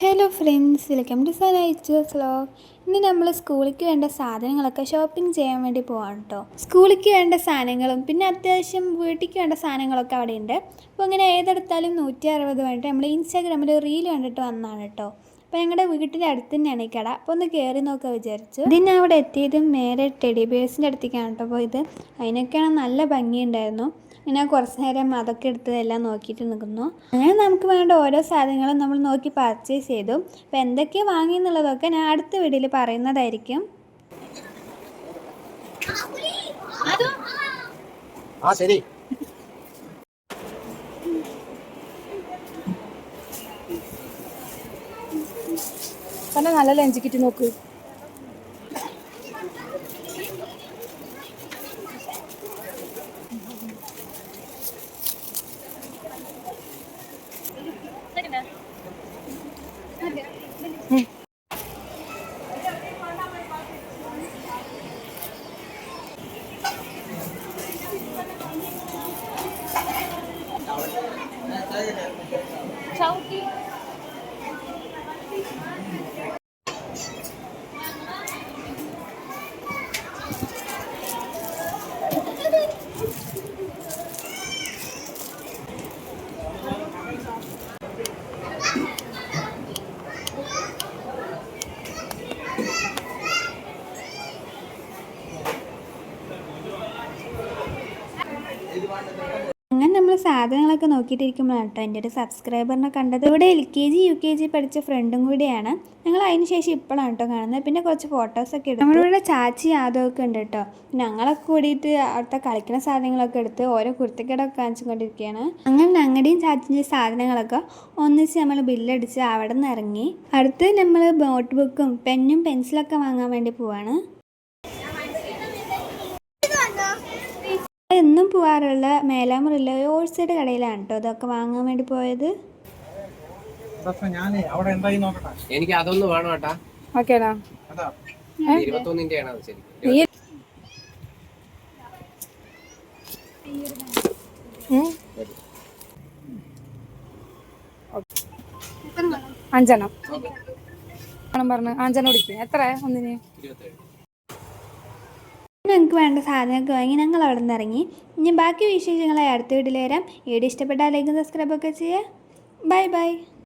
Hello friends, welcome to സനൈച്ചേഴ്സ് vlog. ഇന്ന് നമ്മൾ സ്കൂളിലേക്ക് വേണ്ട സാധനങ്ങളൊക്കെ ഷോപ്പിംഗ് ചെയ്യാൻ വേണ്ടി പോവാണ് കേട്ടോ. സ്കൂളിലേക്ക് വേണ്ട സാധനങ്ങളും പിന്നെ അത്യാവശ്യം വീട്ടിലേക്ക് വേണ്ട സാധനങ്ങളൊക്കെ അവിടെ ഉണ്ട്. അപ്പോൾ ഇങ്ങനെ ഏതെടുത്താലും 160 വേണ്ടിയിട്ട് നമ്മൾ ഇൻസ്റ്റാഗ്രാമിൽ റീൽ കണ്ടിട്ട് വന്നതാണ് കേട്ടോ. അപ്പോൾ ഞങ്ങളുടെ വീട്ടിൻ്റെ അടുത്ത് തന്നെയാണ് ഈ കട. അപ്പോൾ ഒന്ന് കയറി നോക്കാൻ വിചാരിച്ചു. ഇതിന് അവിടെ എത്തിയതും നേരെ ടെഡി ബേഴ്സിൻ്റെ അടുത്തേക്കാണ് കേട്ടോ പോയത്. അതിനൊക്കെയാണ് നല്ല ഭംഗിയുണ്ടായിരുന്നു. ഞാൻ കുറച്ച് നേരം അതൊക്കെ എടുത്തതെല്ലാം നോക്കിയിട്ട് നിൽക്കുന്നു. അങ്ങനെ നമുക്ക് വേണ്ട ഓരോ സാധനങ്ങളും നമ്മൾ നോക്കി പർച്ചേസ് ചെയ്തു. അപ്പോൾ എന്തൊക്കെയാണ് വാങ്ങിയെന്നുള്ളതൊക്കെ ഞാൻ അടുത്ത വീഡിയോയിൽ പറയുന്നതായിരിക്കും. നല്ല ലഞ്ച് കിറ്റ് നോക്ക്. അങ്ങനെ നമ്മൾ സാധനങ്ങളൊക്കെ നോക്കിയിട്ടിരിക്കുമ്പോഴാണ് കേട്ടോ എൻ്റെ ഒരു സബ്സ്ക്രൈബറിനെ കണ്ടത്. ഇവിടെ LKG UKG പഠിച്ച ഫ്രണ്ടും കൂടിയാണ്. ഞങ്ങൾ അതിന് ശേഷം ഇപ്പോഴാണ് കേട്ടോ കാണുന്നത്. പിന്നെ കുറച്ച് ഫോട്ടോസൊക്കെ എടുത്തു. നമ്മളിവിടെ ചാച്ചി യാദവൊക്കെ ഉണ്ട് കേട്ടോ. ഞങ്ങളൊക്കെ കൂടിയിട്ട് അവിടുത്തെ കളിക്കുന്ന സാധനങ്ങളൊക്കെ എടുത്ത് ഓരോ കുർത്തിക്കടൊക്കെ കാണിച്ചുകൊണ്ടിരിക്കുകയാണ്. അങ്ങനെ ഞങ്ങളുടെയും ചാച്ചിൻ്റെ സാധനങ്ങളൊക്കെ ഒന്നിച്ച് നമ്മൾ ബില്ലടിച്ച് അവിടെ നിന്ന് ഇറങ്ങി. അടുത്ത് നമ്മൾ നോട്ട് ബുക്കും പെന്നും പെൻസിലൊക്കെ വാങ്ങാൻ വേണ്ടി പോവാണ്. എന്നും പോവാറുള്ള മേലാമുറിലെ റോഡ് സൈഡ് കടയിലാണ് കേട്ടോ ഇതൊക്കെ വാങ്ങാൻ വേണ്ടി പോയത്. എനിക്ക് അതൊന്ന് വേണം കേട്ടാ. ഓക്കേടാ. 21-ന്റെ ആണ് അത്. ശരി, 5 പറഞ്ഞു 5 കുടിക്കും. എത്ര ഒന്നിന്? 27. ഞങ്ങൾക്ക് വേണ്ട സാധനമൊക്കെ വാങ്ങി ഞങ്ങൾ അവിടെ നിന്ന് ഇറങ്ങി. ഇനി ബാക്കി വിശേഷങ്ങളെ അടുത്ത വീട്ടിൽ വരാം. വീഡിയോ ഇഷ്ടപ്പെട്ടാൽ ലൈക്ക് സബ്സ്ക്രൈബ് ഒക്കെ ചെയ്യുക. Bye bye.